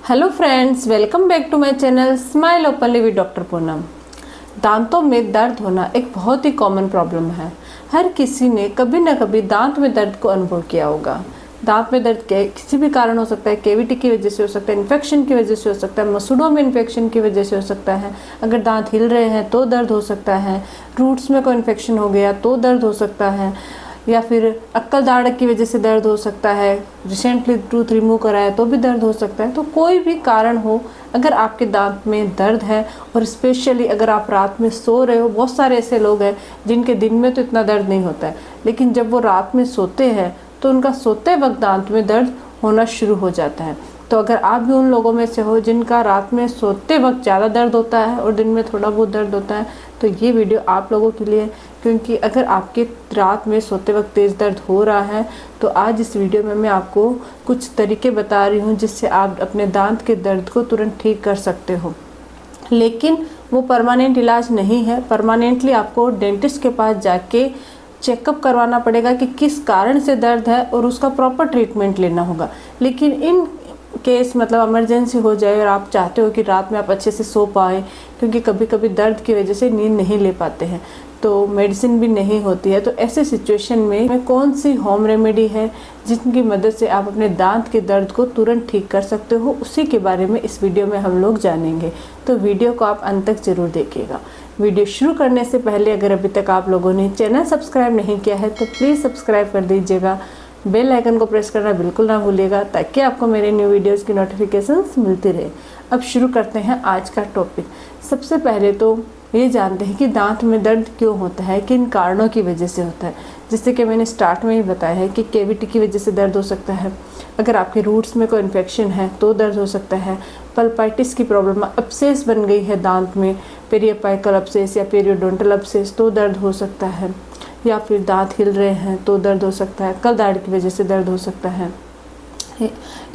Hello friends, welcome back to my channel smile openly with doctor Poonam. दांतों में दर्द होना एक बहुत ही कॉमन प्रॉब्लम है। हर किसी ने कभी ना कभी दांत में दर्द को अनुभव किया होगा। दांत में दर्द किसी भी कारण हो सकता है, केविटी की वजह से हो सकता है, इन्फेक्शन की वजह से हो सकता है, मसूड़ों में इन्फेक्शन की वजह से हो सकता है, अगर दांत हिल रहे हैं तो दर्द हो सकता है, रूट्स में कोई इन्फेक्शन हो गया तो दर्द हो सकता है, या फिर अक्कल दाढ़ की वजह से दर्द हो सकता है, रिसेंटली टूथ रिमूव कराया तो भी दर्द हो सकता है। तो कोई भी कारण हो, अगर आपके दांत में दर्द है और स्पेशली अगर आप रात में सो रहे हो, बहुत सारे ऐसे लोग हैं जिनके दिन में तो इतना दर्द नहीं होता है, लेकिन जब वो रात में सोते हैं तो उनका सोते वक्त दांत में दर्द होना शुरू हो जाता है। तो अगर आप भी उन लोगों में से हो जिनका रात में सोते वक्त ज़्यादा दर्द होता है और दिन में थोड़ा बहुत दर्द होता है, तो ये वीडियो आप लोगों के लिए, क्योंकि अगर आपके रात में सोते वक्त तेज़ दर्द हो रहा है तो आज इस वीडियो में मैं आपको कुछ तरीके बता रही हूँ जिससे आप अपने दांत के दर्द को तुरंत ठीक कर सकते हो। लेकिन वो परमानेंट इलाज नहीं है। परमानेंटली आपको डेंटिस्ट के पास जाके चेकअप करवाना पड़ेगा कि किस कारण से दर्द है और उसका प्रॉपर ट्रीटमेंट लेना होगा। लेकिन इन केस मतलब इमरजेंसी हो जाए और आप चाहते हो कि रात में आप अच्छे से सो पाए, क्योंकि कभी कभी दर्द की वजह से नींद नहीं ले पाते हैं तो मेडिसिन भी नहीं होती है, तो ऐसे सिचुएशन में कौन सी होम रेमेडी है जिनकी मदद से आप अपने दांत के दर्द को तुरंत ठीक कर सकते हो, उसी के बारे में इस वीडियो में हम लोग जानेंगे। तो वीडियो को आप अंत तक जरूर देखिएगा। वीडियो शुरू करने से पहले अगर अभी तक आप लोगों ने चैनल सब्सक्राइब नहीं किया है तो प्लीज़ सब्सक्राइब कर दीजिएगा। बेल आइकन को प्रेस करना बिल्कुल ना भूलिएगा ताकि आपको मेरे न्यू वीडियोज़ की नोटिफिकेशंस मिलती रहे। अब शुरू करते हैं आज का टॉपिक। सबसे पहले तो ये जानते हैं कि दांत में दर्द क्यों होता है, किन कारणों की वजह से होता है। जैसे कि मैंने स्टार्ट में ही बताया है कि केविटी की वजह से दर्द हो सकता है, अगर आपके रूट्स में कोई इन्फेक्शन है तो दर्द हो सकता है, पल्पाइटिस की प्रॉब्लम, अपसेस बन गई है दांत में, पेरियोपाइकल अपसेस या पेरियोडोंटल अपसेस तो दर्द हो सकता है, या फिर दांत हिल रहे हैं तो दर्द हो सकता है, अक्कल दाढ़ की वजह से दर्द हो सकता है।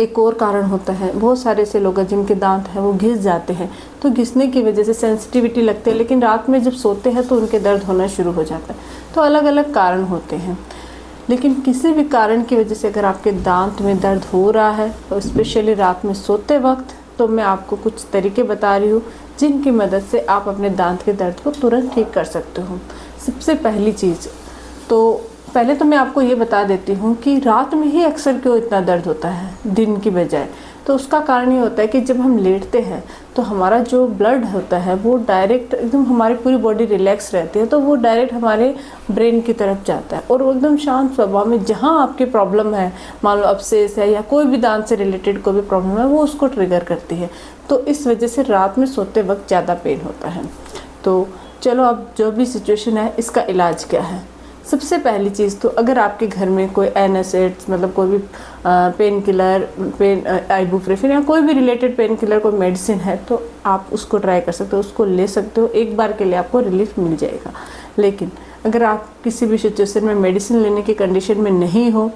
एक और कारण होता है, बहुत सारे ऐसे लोग हैं जिनके दांत हैं वो घिस जाते हैं, तो घिसने की वजह से सेंसिटिविटी लगती है, लेकिन रात में जब सोते हैं तो उनके दर्द होना शुरू हो जाता है। तो अलग अलग कारण होते हैं, लेकिन किसी भी कारण की वजह से अगर आपके दांत में दर्द हो रहा है और स्पेशली रात में सोते वक्त, तो मैं आपको कुछ तरीके बता रही हूँ जिनकी मदद से आप अपने दांत के दर्द को तुरंत ठीक कर सकते हो। सबसे पहली चीज़ तो पहले तो मैं आपको ये बता देती हूँ कि रात में ही अक्सर क्यों इतना दर्द होता है दिन की बजाय। तो उसका कारण ये होता है कि जब हम लेटते हैं तो हमारा जो ब्लड होता है वो डायरेक्ट एकदम, हमारी पूरी बॉडी रिलैक्स रहती है तो वो डायरेक्ट हमारे ब्रेन की तरफ जाता है और वो एकदम शांत स्वभाव में जहाँ आपकी प्रॉब्लम है, मान लो अपसेस है या कोई भी दांत से रिलेटेड कोई भी प्रॉब्लम है, वो उसको ट्रिगर करती है। तो इस वजह से रात में सोते वक्त ज़्यादा पेन होता है। तो चलो अब जो भी सिचुएशन है इसका इलाज क्या है। सबसे पहली चीज़ तो अगर आपके घर में कोई एनासिड्स मतलब कोई भी पेन किलर, आइबुप्रोफेन या कोई भी रिलेटेड पेन किलर कोई मेडिसिन है तो आप उसको ट्राई कर सकते हो, उसको ले सकते हो, एक बार के लिए आपको रिलीफ मिल जाएगा। लेकिन अगर आप किसी भी सिचुएशन में मेडिसिन लेने की कंडीशन में नहीं हो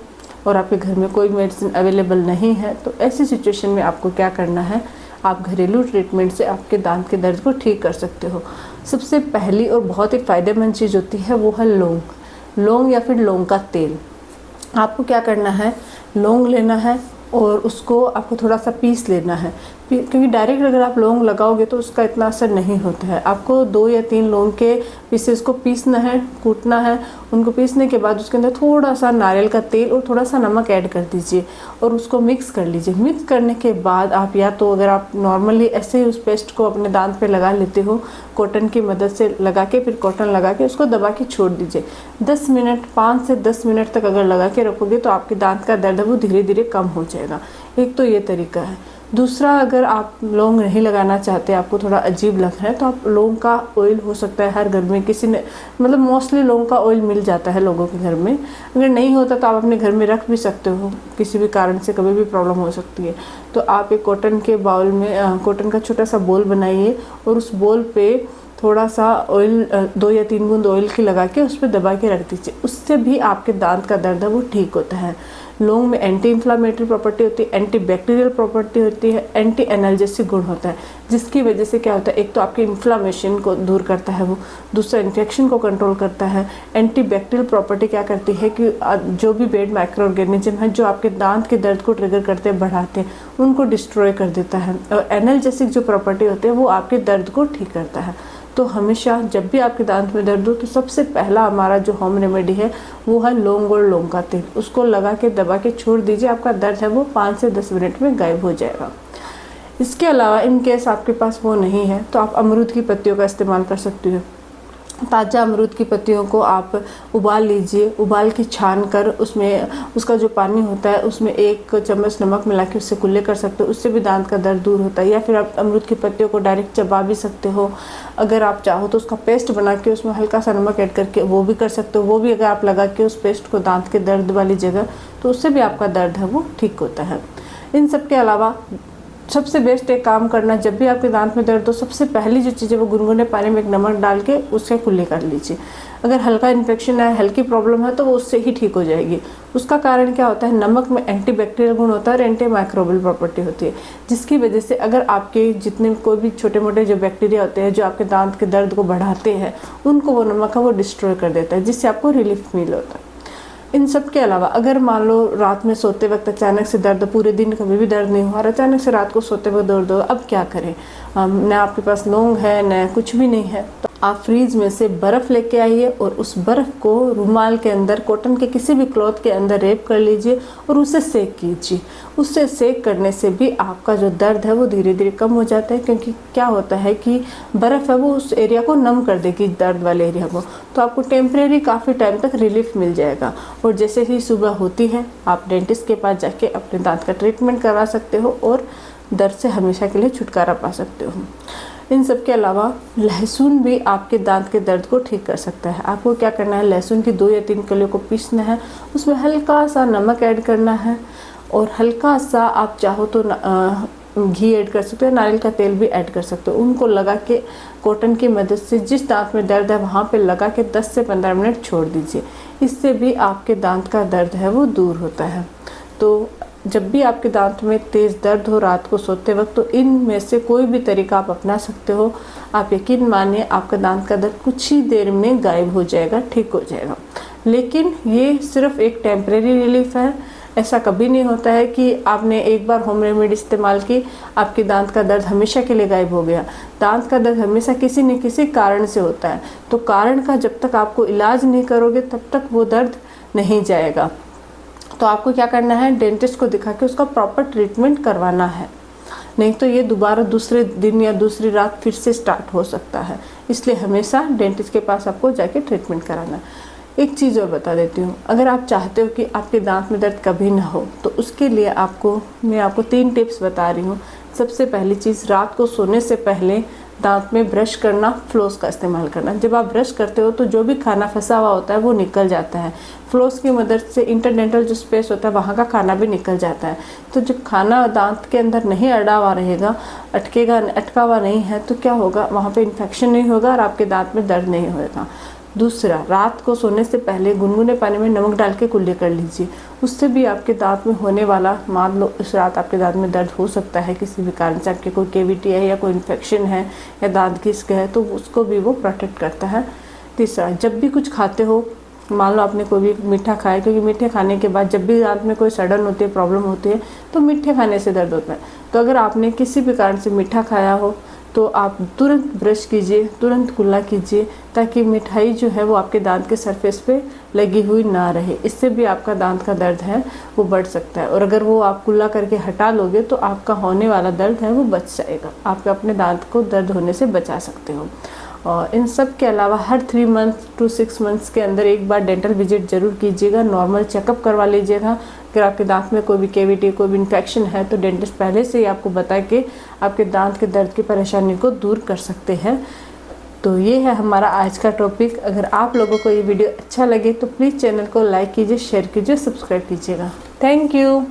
और आपके घर में कोई मेडिसिन अवेलेबल नहीं है, तो ऐसी सिचुएशन में आपको क्या करना है, आप घरेलू ट्रीटमेंट से आपके दांत के दर्द को ठीक कर सकते हो। सबसे पहली और बहुत ही फ़ायदेमंद चीज़ होती है वो है लौंग या फिर लौंग का तेल। आपको क्या करना है, लौंग लेना है और उसको आपको थोड़ा सा पीस लेना है, क्योंकि डायरेक्ट अगर आप लौंग लगाओगे तो उसका इतना असर नहीं होता है। आपको 2 या 3 लौंग के पीसेस को पीसना है, कूटना है। उनको पीसने के बाद उसके अंदर थोड़ा सा नारियल का तेल और थोड़ा सा नमक ऐड कर दीजिए और उसको मिक्स कर लीजिए। मिक्स करने के बाद आप या तो अगर आप नॉर्मली ऐसे ही उस पेस्ट को अपने दांत पे लगा लेते हो, कॉटन की मदद से लगा के, फिर कॉटन लगा के उसको दबा के छोड़ दीजिए 10 मिनट, 5 से 10 मिनट तक अगर लगा के रखोगे तो आपके दांत का दर्द वो धीरे धीरे कम हो जाएगा। एक तो ये तरीका है। दूसरा, अगर आप लौंग नहीं लगाना चाहते, आपको थोड़ा अजीब लग रहा है, तो आप लौंग का ऑयल हो सकता है हर घर में किसी ने, मतलब मोस्टली लौंग का ऑयल मिल जाता है लोगों के घर में। अगर नहीं होता तो आप अपने घर में रख भी सकते हो, किसी भी कारण से कभी भी प्रॉब्लम हो सकती है। तो आप एक कॉटन के बाउल में कॉटन का छोटा सा बोल बनाइए और उस बोल पे थोड़ा सा ऑयल, 2 या 3 बूंद ऑयल की लगा के उस पर दबा के रख दीजिए। उससे भी आपके दांत का दर्द है वो ठीक होता है। लौंग में एंटी इन्फ्लामेटरी प्रॉपर्टी होती है, एंटी बैक्टीरियल प्रॉपर्टी होती है, एंटी एनाल्जेसिक गुण होता है, जिसकी वजह से क्या होता है, एक तो आपके इन्फ्लामेशन को दूर करता है वो, दूसरा इन्फेक्शन को कंट्रोल करता है। एंटी बैक्टीरियल प्रॉपर्टी क्या करती है कि जो भी बैड माइक्रो ऑर्गेनिज्म है जो आपके दांत के दर्द को ट्रिगर करते हैं, बढ़ाते हैं, उनको डिस्ट्रॉय कर देता है। और एनाल्जेसिक जो प्रॉपर्टी होती है वो आपके दर्द को ठीक करता है। तो हमेशा जब भी आपके दांत में दर्द हो तो सबसे पहला हमारा जो होम रेमेडी है वो है लौंग और लौंग का तेल। उसको लगा के दबा के छोड़ दीजिए, आपका दर्द है वो 5 से 10 मिनट में गायब हो जाएगा। इसके अलावा इन केस आपके पास वो नहीं है तो आप अमरूद की पत्तियों का इस्तेमाल कर सकती हो। ताज़ा अमरूद की पत्तियों को आप उबाल लीजिए, उबाल के छान कर उसमें उसका जो पानी होता है उसमें 1 चम्मच नमक मिला के उससे कुल्ले कर सकते हो, उससे भी दांत का दर्द दूर होता है। या फिर आप अमरूद की पत्तियों को डायरेक्ट चबा भी सकते हो, अगर आप चाहो तो उसका पेस्ट बना के उसमें हल्का सा नमक ऐड करके वो भी कर सकते हो। वो भी अगर आप लगा के उस पेस्ट को दांत के दर्द वाली जगह, तो उससे भी आपका दर्द है वो ठीक होता है। इन सब के अलावा सबसे बेस्ट एक काम करना, जब भी आपके दांत में दर्द हो सबसे पहली जो चीज़ है वो गुनगुने पानी में एक नमक डाल के उसके कुल्ले कर लीजिए। अगर हल्का इन्फेक्शन है, हल्की प्रॉब्लम है तो वो उससे ही ठीक हो जाएगी। उसका कारण क्या होता है, नमक में एंटीबैक्टीरियल गुण होता है और एंटी माइक्रोबियल प्रॉपर्टी होती है, जिसकी वजह से अगर आपके जितने कोई भी छोटे मोटे जो बैक्टीरिया होते हैं जो आपके दांत के दर्द को बढ़ाते हैं, उनको वो नमक है वो डिस्ट्रॉय कर देता है, जिससे आपको रिलीफ फील होता है। इन सब के अलावा अगर मान लो रात में सोते वक्त अचानक से दर्द, पूरे दिन कभी भी दर्द नहीं हुआ और अचानक से रात को सोते वक्त दर्द हो, अब क्या करें? न आपके पास लौंग है न कुछ भी नहीं है, तो आप फ्रीज में से बर्फ़ लेके आइए और उस बर्फ़ को रुमाल के अंदर, कॉटन के किसी भी क्लॉथ के अंदर रैप कर लीजिए और उसे सेक कीजिए। उससे सेक करने से भी आपका जो दर्द है वो धीरे धीरे कम हो जाता है, क्योंकि क्या होता है कि बर्फ़ है वो उस एरिया को नम कर देगी, दर्द वाले एरिया को, तो आपको टेम्परेरी काफ़ी टाइम तक रिलीफ मिल जाएगा। और जैसे ही सुबह होती है आप डेंटिस्ट के पास जाके अपने दांत का ट्रीटमेंट करवा सकते हो और दर्द से हमेशा के लिए छुटकारा पा सकते हो। इन सब के अलावा लहसुन भी आपके दांत के दर्द को ठीक कर सकता है। आपको क्या करना है, लहसुन की 2 या 3 कलियों को पीसना है, उसमें हल्का सा नमक ऐड करना है और हल्का सा आप चाहो तो घी ऐड कर सकते हो, नारियल का तेल भी ऐड कर सकते हो। उनको लगा के कॉटन की मदद से जिस दांत में दर्द है वहाँ पे लगा के 10 से 15 मिनट छोड़ दीजिए। इससे भी आपके दांत का दर्द है वो दूर होता है। तो जब भी आपके दांत में तेज़ दर्द हो रात को सोते वक्त, तो इन में से कोई भी तरीका आप अपना सकते हो। आप यकीन मानिए आपका दांत का दर्द कुछ ही देर में गायब हो जाएगा, ठीक हो जाएगा। लेकिन ये सिर्फ एक टेम्परेरी रिलीफ है। ऐसा कभी नहीं होता है कि आपने एक बार होम रेमेडी इस्तेमाल की, आपके दांत का दर्द हमेशा के लिए गायब हो गया। दांत का दर्द हमेशा किसी न किसी कारण से होता है, तो कारण का जब तक आपको इलाज नहीं करोगे तब तक वो दर्द नहीं जाएगा। तो आपको क्या करना है, डेंटिस्ट को दिखा के उसका प्रॉपर ट्रीटमेंट करवाना है, नहीं तो ये दोबारा दूसरे दिन या दूसरी रात फिर से स्टार्ट हो सकता है। इसलिए हमेशा डेंटिस्ट के पास आपको जाके ट्रीटमेंट कराना। एक चीज़ और बता देती हूँ, अगर आप चाहते हो कि आपके दांत में दर्द कभी ना हो तो उसके लिए मैं आपको 3 टिप्स बता रही हूँ। सबसे पहली चीज़, रात को सोने से पहले दांत में ब्रश करना, फ्लोस का इस्तेमाल करना। जब आप ब्रश करते हो तो जो भी खाना फंसा हुआ होता है वो निकल जाता है। फ्लोस की मदद से इंटरडेंटल जो स्पेस होता है वहाँ का खाना भी निकल जाता है। तो जब खाना दांत के अंदर नहीं अड़ा हुआ रहेगा, अटका हुआ नहीं है, तो क्या होगा, वहाँ पे इन्फेक्शन नहीं होगा और आपके दांत में दर्द नहीं होगा। दूसरा, रात को सोने से पहले गुनगुने पानी में नमक डाल के कुल्ले कर लीजिए। उससे भी आपके दांत में होने वाला, मान लो इस रात आपके दांत में दर्द हो सकता है किसी भी कारण से, आपके कोई कैविटी है या कोई इन्फेक्शन है या दांत की स्क है, तो उसको भी वो प्रोटेक्ट करता है। तीसरा, जब भी कुछ खाते हो, मान लो आपने कोई भी मीठा खाया, क्योंकि मीठे खाने के बाद जब भी दांत में कोई सड़न होती है, प्रॉब्लम होती है, तो मीठे खाने से दर्द होता है। तो अगर आपने किसी भी कारण से मीठा खाया हो तो आप तुरंत ब्रश कीजिए, तुरंत कुल्ला कीजिए, ताकि मिठाई जो है वो आपके दांत के सरफेस पे लगी हुई ना रहे। इससे भी आपका दांत का दर्द है वो बढ़ सकता है, और अगर वो आप कुल्ला करके हटा लोगे तो आपका होने वाला दर्द है वो बच जाएगा। आप अपने दांत को दर्द होने से बचा सकते हो। और इन सब के अलावा हर 3 मंथ टू 6 मंथ्स के अंदर एक बार डेंटल विजिट ज़रूर कीजिएगा, नॉर्मल चेकअप करवा लीजिएगा। अगर आपके दांत में कोई भी कैविटी, कोई भी इन्फेक्शन है तो डेंटिस्ट पहले से ही आपको बता के आपके दांत के दर्द की परेशानी को दूर कर सकते हैं। तो ये है हमारा आज का टॉपिक। अगर आप लोगों को ये वीडियो अच्छा लगे तो प्लीज़ चैनल को लाइक कीजिए, शेयर कीजिए, सब्सक्राइब कीजिएगा। Thank you.